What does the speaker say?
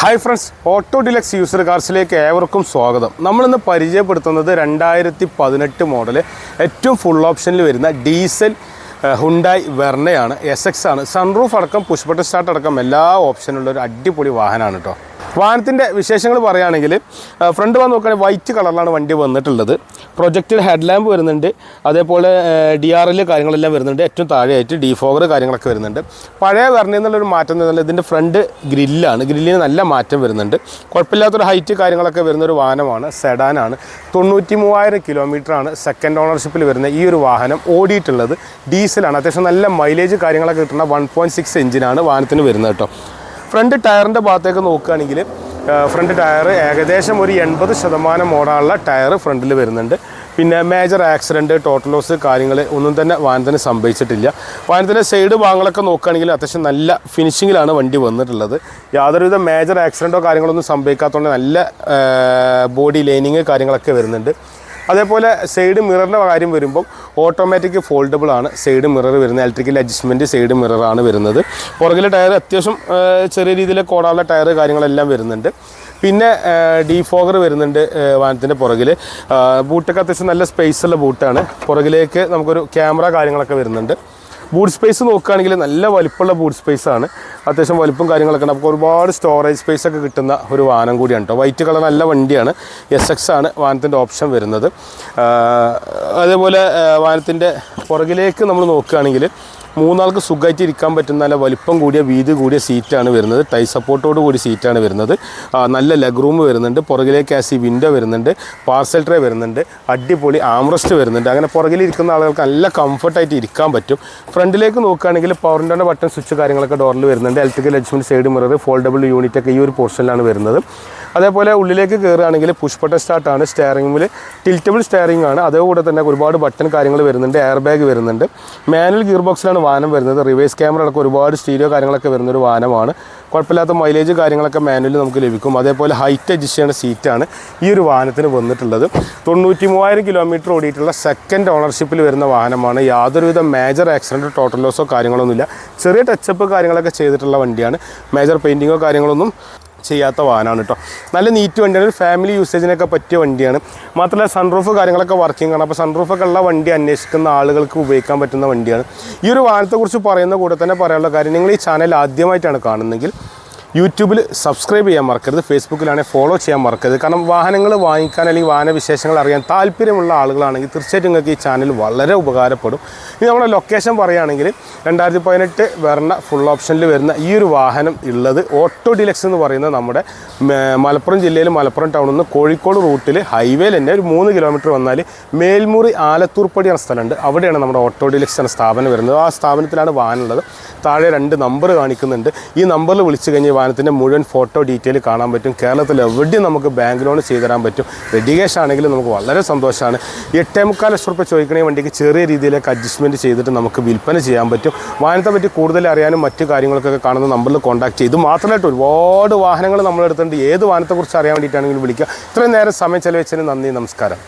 Hi friends, auto deluxe user കാർസിലേക്ക് ഏവർക്കും സ്വാഗതം. നമ്മളിന്ന് പരിചയപ്പെടുത്തുന്നത് 2018 മോഡൽ ഏറ്റവും ഫുൾ ഓപ്ഷനിൽ വരുന്ന ഡീസൽ ഹുണ്ടായി വെർണയാണ്. SX ആണ്. സൺറൂഫ് അടക്കം പുഷ് ബട്ടൺ സ്റ്റാർട്ട് അടക്കം എല്ലാ ഓപ്ഷനുള്ള ഒരു അടിപൊളി വാഹനമാണ് കേട്ടോ. വാഹനത്തിൻ്റെ വിശേഷങ്ങൾ പറയുകയാണെങ്കിൽ ഫ്രണ്ട് വന്ന് നോക്കുകയാണെങ്കിൽ വൈറ്റ് കളറിലാണ് വണ്ടി വന്നിട്ടുള്ളത്. പ്രൊജക്റ്റഡ് ഹെഡ് ലാമ്പ് വരുന്നുണ്ട്, അതേപോലെ DRL കാര്യങ്ങളെല്ലാം വരുന്നുണ്ട്. ഏറ്റവും താഴെയായിട്ട് ഡിഫോഗർ കാര്യങ്ങളൊക്കെ വരുന്നുണ്ട്. പഴയ വെർണ എന്നുള്ളൊരു മാറ്റം എന്ന് പറഞ്ഞാൽ ഇതിൻ്റെ ഫ്രണ്ട് ഗ്രില്ലാണ്. ഗ്രില്ലിന് നല്ല മാറ്റം വരുന്നുണ്ട്. കുഴപ്പമില്ലാത്തൊരു ഹൈറ്റ് കാര്യങ്ങളൊക്കെ വരുന്നൊരു വാഹനമാണ്. സെഡാനാണ്. 93,000 കിലോമീറ്ററാണ് സെക്കൻഡ് ഓണർഷിപ്പിൽ വരുന്ന ഈ ഒരു വാഹനം ഓടിയിട്ടുള്ളത്. ഡീസലാണ്. അത്യാവശ്യം നല്ല മൈലേജ് കാര്യങ്ങളൊക്കെ കിട്ടുന്ന 1.6 എഞ്ചിനാണ് വാഹനത്തിന് വരുന്നത് കേട്ടോ. ഫ്രണ്ട് ടയറിൻ്റെ ഭാഗത്തേക്ക് നോക്കുകയാണെങ്കിൽ ഫ്രണ്ട് ടയർ ഏകദേശം ഒരു 80% ഓടാനുള്ള ടയർ ഫ്രണ്ടിൽ വരുന്നുണ്ട്. പിന്നെ മേജർ ആക്സിഡൻറ്റ്, ടോട്ടൽ ലോസ് കാര്യങ്ങൾ ഒന്നും തന്നെ വാഹനത്തിന് സംഭവിച്ചിട്ടില്ല. വാഹനത്തിൻ്റെ സൈഡ് ഭാഗങ്ങളൊക്കെ നോക്കുകയാണെങ്കിൽ അത്യാവശ്യം നല്ല ഫിനിഷിങ്ങിലാണ് വണ്ടി വന്നിട്ടുള്ളത്. യാതൊരുവിധ മേജർ ആക്സിഡൻറ്റോ കാര്യങ്ങളൊന്നും സംഭവിക്കാത്തതുകൊണ്ട് നല്ല ബോഡി ലൈനിങ് കാര്യങ്ങളൊക്കെ വരുന്നുണ്ട്. അതേപോലെ സൈഡ് മിററിൻ്റെ കാര്യം വരുമ്പോൾ ഓട്ടോമാറ്റിക് ഫോൾഡബിൾ ആണ് സൈഡ് മിറർ വരുന്നത്. ഇലക്ട്രിക്കൽ അഡ്ജസ്റ്റ്മെൻറ്റ് സൈഡ് മിററാണ് വരുന്നത്. പുറകിലെ ടയർ അത്യാവശ്യം ചെറിയ രീതിയിൽ കോടാനുള്ള ടയർ കാര്യങ്ങളെല്ലാം വരുന്നുണ്ട്. പിന്നെ ഡിഫോഗർ വരുന്നുണ്ട് വാഹനത്തിൻ്റെ പുറകിൽ. ബൂട്ടൊക്കെ അത്യാവശ്യം നല്ല സ്പേസുള്ള ബൂട്ടാണ്. പുറകിലേക്ക് നമുക്കൊരു ക്യാമറ കാര്യങ്ങളൊക്കെ വരുന്നുണ്ട്. ബൂട്ട് സ്പേസ് നോക്കുകയാണെങ്കിൽ നല്ല വലിപ്പമുള്ള ബൂട്ട് സ്പേസാണ്. അത്യാവശ്യം വലിപ്പം കാര്യങ്ങളൊക്കെ ഉണ്ട്. നമുക്ക് ഒരുപാട് സ്റ്റോറേജ് സ്പേസ് ഒക്കെ കിട്ടുന്ന ഒരു വാഹനം കൂടിയാണ് കേട്ടോ. വൈറ്റ് കളർ നല്ല വണ്ടിയാണ്. SX ആണ് വാഹനത്തിൻ്റെ ഓപ്ഷൻ വരുന്നത്. അതേപോലെ വാഹനത്തിൻ്റെ പുറകിലേക്ക് നമ്മൾ നോക്കുകയാണെങ്കിൽ മൂന്നാൾക്ക് സുഖമായിട്ട് ഇരിക്കാൻ പറ്റുന്ന നല്ല വലിപ്പം കൂടിയ വീതി കൂടിയ സീറ്റാണ് വരുന്നത്. ടൈ സപ്പോർട്ടോട് കൂടി സീറ്റാണ് വരുന്നത്. നല്ല ലെഗ് റൂം വരുന്നുണ്ട്. പുറകിലേക്ക് വിൻഡോ വരുന്നുണ്ട്. പാർസൽ ട്രേ വരുന്നുണ്ട്. അടിപൊളി ആംറസ്റ്റ് വരുന്നുണ്ട്. അങ്ങനെ പുറകിലിരിക്കുന്ന ആളുകൾക്ക് നല്ല കംഫർട്ടായിട്ട് ഇരിക്കാൻ പറ്റും. ഫ്രണ്ടിലേക്ക് നോക്കുകയാണെങ്കിൽ പവർ വിൻഡോൻ്റെ ബട്ടൺ സ്വിച്ച് കാര്യങ്ങളൊക്കെ ഡോറിൽ വരുന്നുണ്ട്. Electrical adjustment side mirror foldable unit ഒക്കെ ഈ ഒരു പോർഷനിലാണ് വരുന്നത്. അതേപോലെ ഉള്ളിലേക്ക് കയറുകയാണെങ്കിൽ പുഷ് ബട്ടൺ സ്റ്റാർട്ടാണ്. സ്റ്റിയറിംഗ് വീൽ ടിൽറ്റബിൾ സ്റ്റിയറിംഗ് ആണ്. അതേകൂടെ തന്നെ ഒരുപാട് ബട്ടൺ കാര്യങ്ങൾ വരുന്നുണ്ട്. എയർ ബാഗ് വരുന്നുണ്ട്. മാനുവൽ ഗിയർ ബോക്സിലാണ് വാഹനം വരുന്നത്. റിവേഴ്സ് ക്യാമറ അടക്കം ഒരുപാട് സ്റ്റീരിയോ കാര്യങ്ങളൊക്കെ വരുന്നൊരു വാഹനമാണ്. കുഴപ്പമില്ലാത്ത മൈലേജ് കാര്യങ്ങളൊക്കെ മാനുവൽ നമുക്ക് ലഭിക്കും. അതേപോലെ ഹൈറ്റ് അഡ്ജസ്റ്റ് ചെയ്യുന്ന സീറ്റാണ് ഈ ഒരു വാഹനത്തിന് വന്നിട്ടുള്ളത്. 93,000 കിലോമീറ്റർ ഓടിയിട്ടുള്ള സെക്കൻഡ് ഓണർഷിപ്പിൽ വരുന്ന വാഹനമാണ്. യാതൊരുവിധ മേജർ ആക്സിഡൻറ്റോ ടോട്ടൽ ലോസോ കാര്യങ്ങളൊന്നുമില്ല. ചെറിയ ടച്ചപ്പ് കാര്യങ്ങളൊക്കെ ചെയ്തിട്ടുള്ള വണ്ടിയാണ്. മേജർ പെയിൻറ്റിങ്ങോ കാര്യങ്ങളൊന്നും ചെയ്യാത്ത വാഹനമാണ് കേട്ടോ. നല്ല നീറ്റ് വണ്ടിയാണ്. ഒരു ഫാമിലി യൂസേജിനൊക്കെ പറ്റിയ വണ്ടിയാണ്. മാത്രമല്ല സൺറൂഫ് കാര്യങ്ങളൊക്കെ വർക്കിംഗ് ആണ്. അപ്പോൾ സൺറൂഫൊക്കെ ഉള്ള വണ്ടി അന്വേഷിക്കുന്ന ആളുകൾക്ക് ഉപയോഗിക്കാൻ പറ്റുന്ന വണ്ടിയാണ്. ഈ ഒരു വാഹനത്തെക്കുറിച്ച് പറയുന്ന കൂടെ തന്നെ പറയാനുള്ള കാര്യം, നിങ്ങൾ ഈ ചാനൽ ആദ്യമായിട്ടാണ് കാണുന്നതെങ്കിൽ യൂട്യൂബിൽ സബ്സ്ക്രൈബ് ചെയ്യാൻ മറക്കരുത്. ഫേസ്ബുക്കിലാണെങ്കിൽ ഫോളോ ചെയ്യാൻ മറക്കരുത്. കാരണം വാഹനങ്ങൾ വാങ്ങിക്കാൻ അല്ലെങ്കിൽ വാഹന വിശേഷങ്ങൾ അറിയാൻ താല്പര്യമുള്ള ആളുകളാണെങ്കിൽ തീർച്ചയായിട്ടും നിങ്ങൾക്ക് ഈ ചാനൽ വളരെ ഉപകാരപ്പെടും. ഇനി നമ്മുടെ ലൊക്കേഷൻ പറയുകയാണെങ്കിൽ 2018 വെർണ ഫുൾ ഓപ്ഷനിൽ വരുന്ന ഈ ഒരു വാഹനം ഉള്ളത് ഓട്ടോ ഡിലക്സ് എന്ന് പറയുന്ന നമ്മുടെ മലപ്പുറം ജില്ലയിൽ മലപ്പുറം ടൗണിൽ നിന്ന് കോഴിക്കോട് റൂട്ടിൽ ഹൈവേയിൽ തന്നെ ഒരു 3 കിലോമീറ്റർ വന്നാൽ മേൽമുറി ആലത്തൂർപ്പടി എന്ന സ്ഥലമുണ്ട്. അവിടെയാണ് നമ്മുടെ ഓട്ടോ ഡിലക്സ് എന്ന സ്ഥാപനം വരുന്നത്. ആ സ്ഥാപനത്തിലാണ് വാഹനം ഉള്ളത്. താഴെ 2 നമ്പർ കാണിക്കുന്നുണ്ട്. ഈ നമ്പറിൽ വിളിച്ചു കഴിഞ്ഞാൽ വാഹനത്തിൻ്റെ മുഴുവൻ ഫോട്ടോ ഡീറ്റെയിൽ കാണാൻ പറ്റും. കേരളത്തിൽ എവിടെയും നമുക്ക് ബാങ്ക് ലോൺ ചെയ്തു തരാൻ പറ്റും. റെഡി ക്യാഷ് ആണെങ്കിലും നമുക്ക് വളരെ സന്തോഷമാണ്. 8.25 ലക്ഷം രൂപ ചോദിക്കണേ വണ്ടിക്ക് ചെറിയ രീതിയിലേക്ക് അഡ്ജസ്റ്റ്മെൻറ്റ് ചെയ്തിട്ട് നമുക്ക് വിൽപ്പന ചെയ്യാൻ പറ്റും. വാഹനത്തെ പറ്റി കൂടുതൽ അറിയാനും മറ്റു കാര്യങ്ങൾക്കൊക്കെ കാണുന്ന നമ്പറിൽ കോൺടാക്ട് ചെയ്ത് മാത്രമായിട്ട് ഒരുപാട് വാഹനങ്ങൾ നമ്മളെടുത്തുണ്ട്. ഏത് വാഹനത്തെക്കുറിച്ച് അറിയാൻ വേണ്ടിയിട്ടാണെങ്കിലും വിളിക്കുക. ഇത്രയും നേരം സമയം ചെലവഴിച്ചതിന് നന്ദി, നമസ്കാരം.